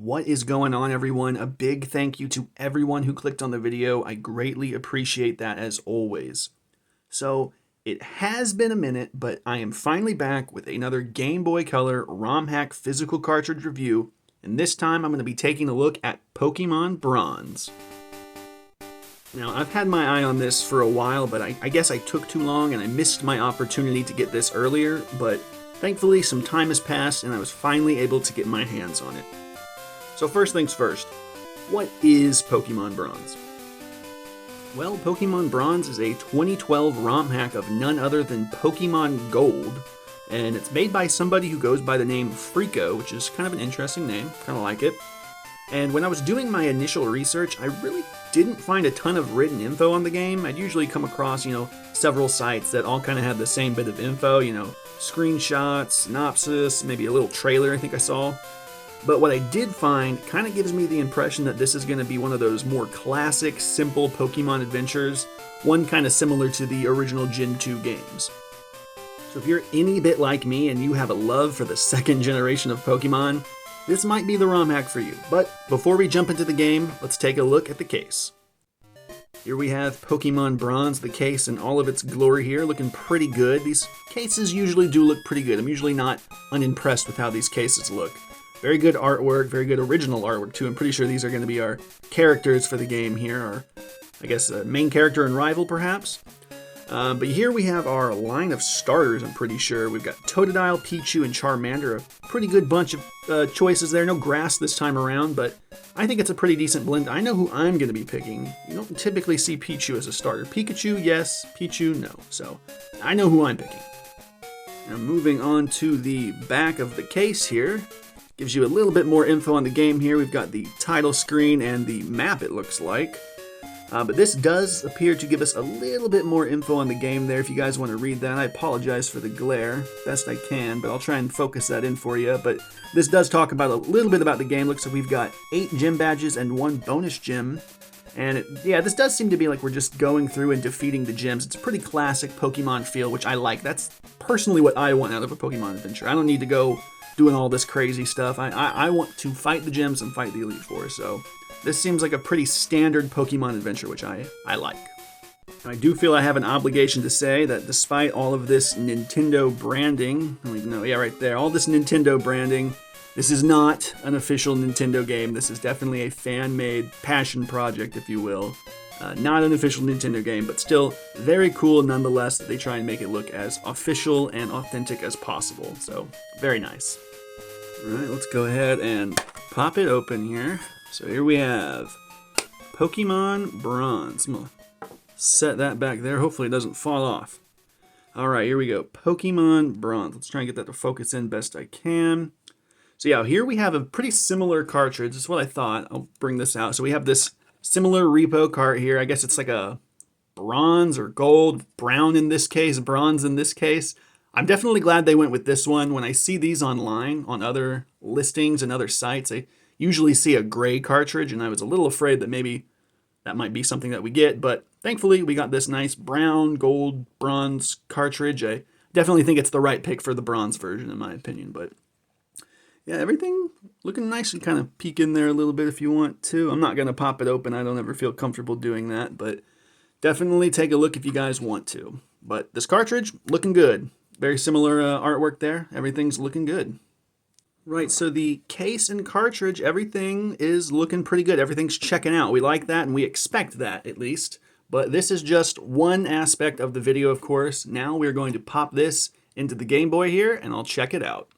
What is going on, everyone? A big thank you to everyone who clicked on the video. I greatly appreciate that as always. So, it has been a minute, but I am finally back with another Game Boy Color ROM Hack physical cartridge review, and this time I'm going to be taking a look at Pokémon Bronze. Now, I've had my eye on this for a while, but I guess I took too long and I missed my opportunity to get this earlier, but thankfully some time has passed and I was finally able to get my hands on it. So first things first, what is Pokémon Bronze? Well, Pokémon Bronze is a 2012 ROM hack of none other than Pokémon Gold, and it's made by somebody who goes by the name Freako, which is kind of an interesting name, kind of like it. And when I was doing my initial research, I really didn't find a ton of written info on the game. I'd usually come across, several sites that all kind of had the same bit of info, screenshots, synopsis, maybe a little trailer I think I saw. But what I did find kind of gives me the impression that this is going to be one of those more classic, simple Pokemon adventures, one kind of similar to the original Gen 2 games. So if you're any bit like me and you have a love for the second generation of Pokemon, this might be the ROM hack for you. But before we jump into the game, let's take a look at the case. Here we have Pokemon Bronze, the case in all of its glory here, looking pretty good. These cases usually do look pretty good. I'm usually not unimpressed with how these cases look. Very good artwork, very good original artwork too. I'm pretty sure these are going to be our characters for the game here, or I guess a main character and rival perhaps. But here we have our line of starters, I'm pretty sure. We've got Totodile, Pichu, and Charmander. A pretty good bunch of choices there. No grass this time around, but I think it's a pretty decent blend. I know who I'm going to be picking. You don't typically see Pichu as a starter. Pikachu, yes. Pichu, no. So I know who I'm picking. Now moving on to the back of the case here. Gives you a little bit more info on the game here. We've got the title screen and the map, it looks like. But this does appear to give us a little bit more info on the game there if you guys want to read that. I apologize for the glare, best I can, but I'll try and focus that in for you. But this does talk about a little bit about the game. Looks like we've got 8 gym badges and 1 bonus gym. And this does seem to be like we're just going through and defeating the gyms. It's a pretty classic Pokemon feel, which I like. That's personally what I want out of a Pokemon adventure. I don't need to go doing all this crazy stuff. I want to fight the gyms and fight the Elite Four, so this seems like a pretty standard Pokemon adventure, which I like. I do feel I have an obligation to say that despite all of this Nintendo branding, right there, all this Nintendo branding, this is not an official Nintendo game. This is definitely a fan-made passion project, if you will. Not an official Nintendo game, but still very cool nonetheless that they try and make it look as official and authentic as possible. So, very nice. Alright, let's go ahead and pop it open here. So here we have Pokemon Bronze. I'm going to set that back there. Hopefully it doesn't fall off. Alright, here we go. Pokemon Bronze. Let's try and get that to focus in best I can. So yeah, here we have a pretty similar cartridge. That's what I thought. I'll bring this out. So we have this similar repo cart here. I guess it's like a bronze or gold, brown in this case, bronze in this case. I'm definitely glad they went with this one. When I see these online on other listings and other sites, I usually see a gray cartridge, and I was a little afraid that maybe that might be something that we get, but thankfully we got this nice brown, gold, bronze cartridge. I definitely think it's the right pick for the bronze version in my opinion, but yeah, everything looking nice. You kind of peek in there a little bit if you want to. I'm not going to pop it open. I don't ever feel comfortable doing that, but definitely take a look if you guys want to. But this cartridge, looking good. Very similar artwork there. Everything's looking good. Right, so the case and cartridge, everything is looking pretty good. Everything's checking out. We like that, and we expect that, at least. But this is just one aspect of the video, of course. Now we're going to pop this into the Game Boy here, and I'll check it out.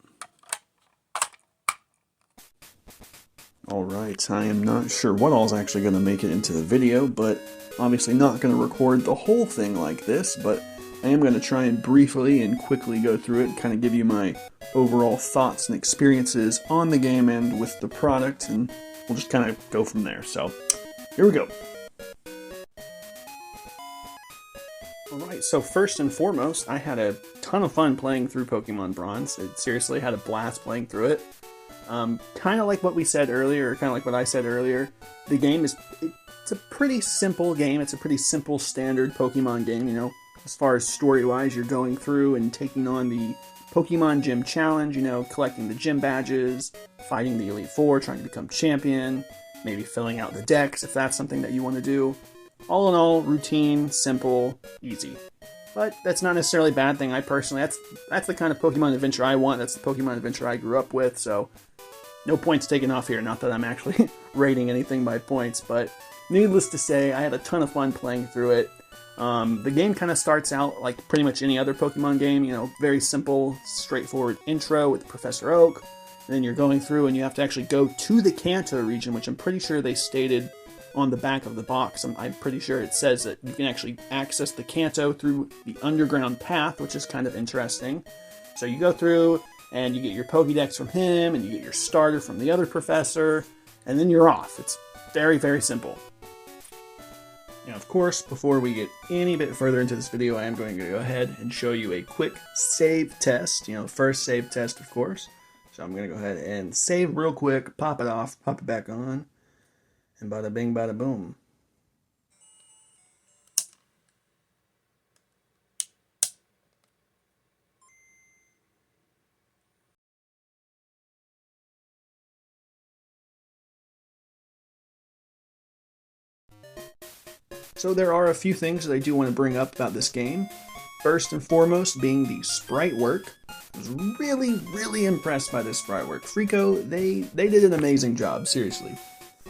Alright, I am not sure what all's actually going to make it into the video, but obviously not going to record the whole thing like this, but I am going to try and briefly and quickly go through it and kind of give you my overall thoughts and experiences on the game and with the product, and we'll just kind of go from there. So, here we go. Alright, so first and foremost, I had a ton of fun playing through Pokemon Bronze. Seriously, had a blast playing through it. Kind of like what we said earlier, or kind of like what I said earlier, the game is, it's a pretty simple game. It's a pretty simple standard Pokemon game, as far as story-wise, you're going through and taking on the Pokemon Gym Challenge, you know, collecting the gym badges, fighting the Elite Four, trying to become champion, maybe filling out the decks if that's something that you want to do. All in all, routine, simple, easy. But that's not necessarily a bad thing. I personally, that's the kind of Pokemon adventure I want. That's the Pokemon adventure I grew up with, so no points taken off here. Not that I'm actually rating anything by points, but needless to say, I had a ton of fun playing through it. The game kind of starts out like pretty much any other Pokemon game, you know, very simple, straightforward intro with Professor Oak. And then you're going through and you have to actually go to the Kanto region, which I'm pretty sure they stated on the back of the box. I'm pretty sure it says that you can actually access the Kanto through the underground path, which is kind of interesting. So you go through and you get your Pokédex from him, and you get your starter from the other professor, and then you're off. It's very, very simple. Now, of course, before we get any bit further into this video, I am going to go ahead and show you a quick save test. You know, first save test, of course. So I'm going to go ahead and save real quick, pop it off, pop it back on, and bada bing, bada boom. So there are a few things that I do want to bring up about this game. First and foremost being the sprite work. I was really impressed by this sprite work. Freako, they did an amazing job, seriously.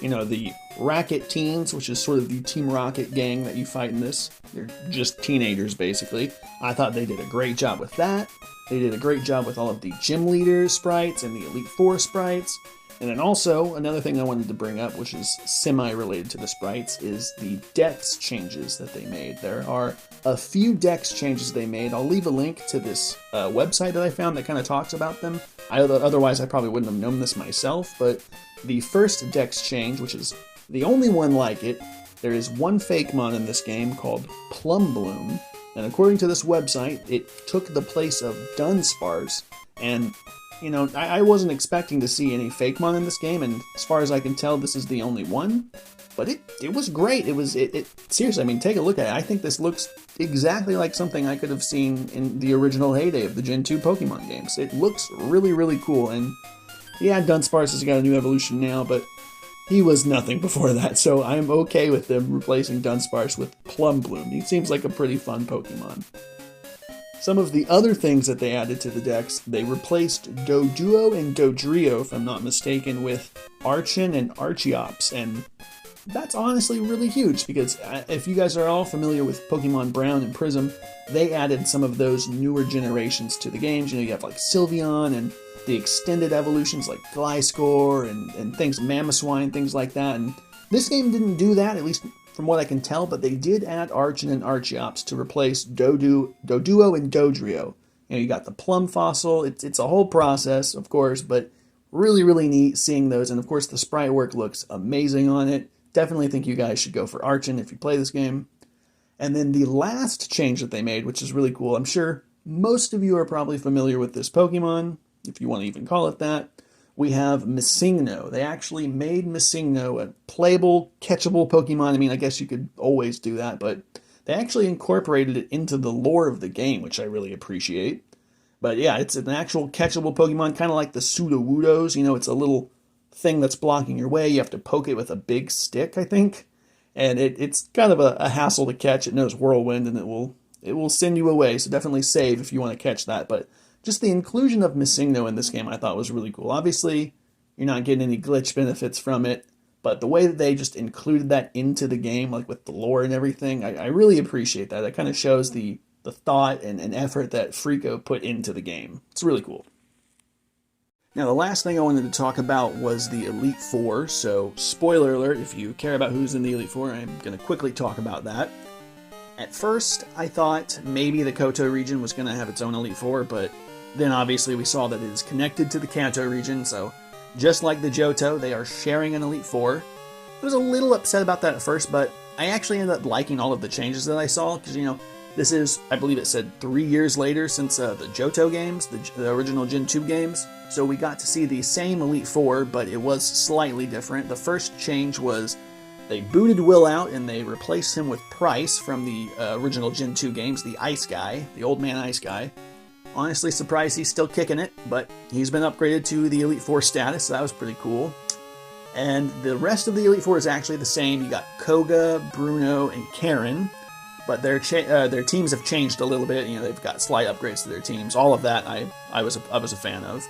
You know, the Racket Teens, which is sort of the Team Rocket gang that you fight in this. They're just teenagers, basically. I thought they did a great job with that. They did a great job with all of the gym leader sprites and the Elite Four sprites. And then also, another thing I wanted to bring up, which is semi-related to the sprites, is the dex changes that they made. There are a few dex changes they made. I'll leave a link to this website that I found that kind of talks about them. Otherwise, I probably wouldn't have known this myself, but the first dex change, which is the only one like it, there is one Fakemon in this game called Plum Bloom, and according to this website, it took the place of Dunsparce, and you know, I wasn't expecting to see any Fakemon in this game, and as far as I can tell, this is the only one. But it was great. It seriously, I mean, take a look at it. I think this looks exactly like something I could have seen in the original heyday of the Gen 2 Pokemon games. It looks really cool, and yeah, Dunsparce has got a new evolution now, but he was nothing before that, so I'm okay with them replacing Dunsparce with Plum Bloom. He seems like a pretty fun Pokemon. Some of the other things that they added to the decks, they replaced Doduo and Dodrio, if I'm not mistaken, with Archon and Archeops, and that's honestly really huge, because if you guys are all familiar with Pokemon Brown and Prism, they added some of those newer generations to the games. You know, you have like Sylveon and the extended evolutions like Gliscor and things, Mamoswine, things like that, and this game didn't do that, at least from what I can tell, but they did add Archon and Archeops to replace Doduo and Dodrio. You know, you got the Plum Fossil. It's a whole process, of course, but really neat seeing those. And of course, the sprite work looks amazing on it. Definitely think you guys should go for Archon if you play this game. And then the last change that they made, which is really cool. I'm sure most of you are probably familiar with this Pokemon, if you want to even call it that. We have Missingno. They actually made Missingno a playable, catchable Pokemon. I mean, I guess you could always do that, but they actually incorporated it into the lore of the game, which I really appreciate. But yeah, it's an actual catchable Pokemon, kind of like the Sudowoodos. You know, it's a little thing that's blocking your way. You have to poke it with a big stick, I think. And it's kind of a hassle to catch. It knows Whirlwind, and it will send you away, so definitely save if you want to catch that. But just the inclusion of Missingno in this game I thought was really cool. Obviously, you're not getting any glitch benefits from it, but the way that they just included that into the game, like with the lore and everything, I really appreciate that. That kind of shows the thought and effort that Freako put into the game. It's really cool. Now, the last thing I wanted to talk about was the Elite Four, so spoiler alert, if you care about who's in the Elite Four, I'm going to quickly talk about that. At first, I thought maybe the Kanto region was going to have its own Elite Four, but then obviously we saw that it is connected to the Kanto region, so just like the Johto, they are sharing an Elite Four. I was a little upset about that at first, but I actually ended up liking all of the changes that I saw, because, you know, this is, I believe it said 3 years later since the Johto games, the original Gen 2 games, so we got to see the same Elite Four, but it was slightly different. The first change was they booted Will out and they replaced him with Price from the original Gen 2 games, the Ice Guy, the Old Man Ice Guy. Honestly surprised he's still kicking it, but he's been upgraded to the Elite Four status, so that was pretty cool. And the rest of the Elite Four is actually the same. You got Koga, Bruno, and Karen, but their teams have changed a little bit. You know, they've got slight upgrades to their teams. All of that I was a fan of.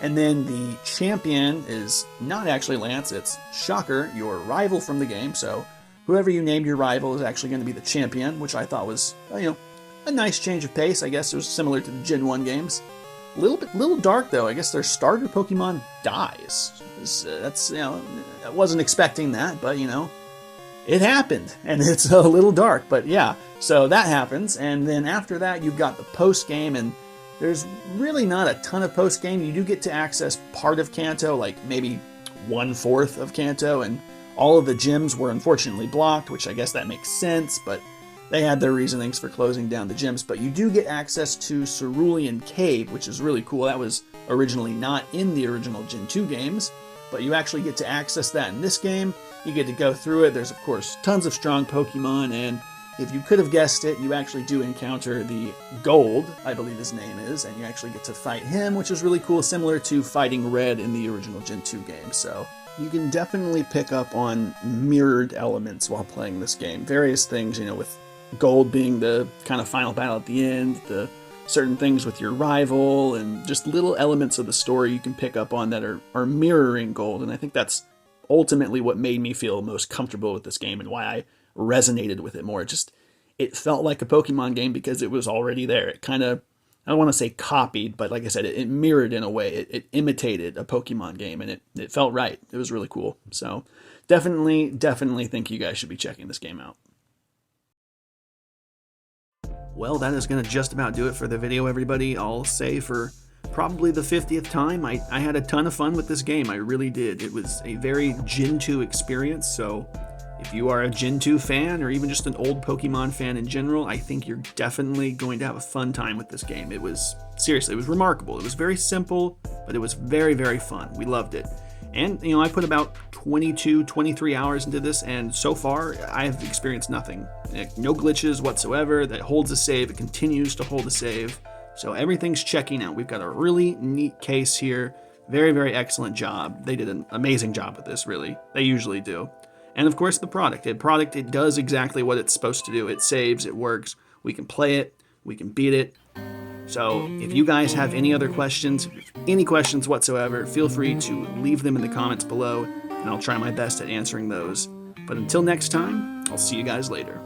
And then the champion is not actually Lance, it's Shocker, your rival from the game. So whoever you named your rival is actually going to be the champion, which I thought was, you know, a nice change of pace. I guess it was similar to the Gen 1 games. Little dark though. I guess their starter Pokemon dies. That's, you know, I wasn't expecting that, but you know, it happened, and it's a little dark. But yeah, so that happens, and then after that you've got the post game, and there's really not a ton of post game. You do get to access part of Kanto, like maybe 1/4 of Kanto, and all of the gyms were unfortunately blocked, which I guess that makes sense, but they had their reasonings for closing down the gyms. But you do get access to Cerulean Cave, which is really cool. That was originally not in the original Gen 2 games, but you actually get to access that in this game. You get to go through it. There's, of course, tons of strong Pokemon, and if you could have guessed it, you actually do encounter the Gold, I believe his name is, and you actually get to fight him, which is really cool, similar to fighting Red in the original Gen 2 game. So you can definitely pick up on mirrored elements while playing this game. Various things, you know, with Gold being the kind of final battle at the end, the certain things with your rival, and just little elements of the story you can pick up on that are mirroring Gold. And I think that's ultimately what made me feel most comfortable with this game and why I resonated with it more. It felt like a Pokemon game because it was already there. It kind of, I don't want to say copied, but like I said, it mirrored in a way. It imitated a Pokemon game, and it felt right. It was really cool. So definitely think you guys should be checking this game out. Well, that is going to just about do it for the video, everybody. I'll say for probably the 50th time, I had a ton of fun with this game. I really did. It was a very Gen 2 experience, so if you are a Gen 2 fan or even just an old Pokemon fan in general, I think you're definitely going to have a fun time with this game. It was, seriously, it was remarkable. It was very simple, but it was very, very fun. We loved it. And, you know, I put about 22, 23 hours into this, and so far, I have experienced nothing. No glitches whatsoever. That holds a save. It continues to hold a save. So everything's checking out. We've got a really neat case here. Very, very excellent job. They did an amazing job with this, really. They usually do. And of course, the product. It does exactly what it's supposed to do. It saves, it works. We can play it. We can beat it. So if you guys have any other questions, any questions whatsoever, feel free to leave them in the comments below, and I'll try my best at answering those. But until next time, I'll see you guys later.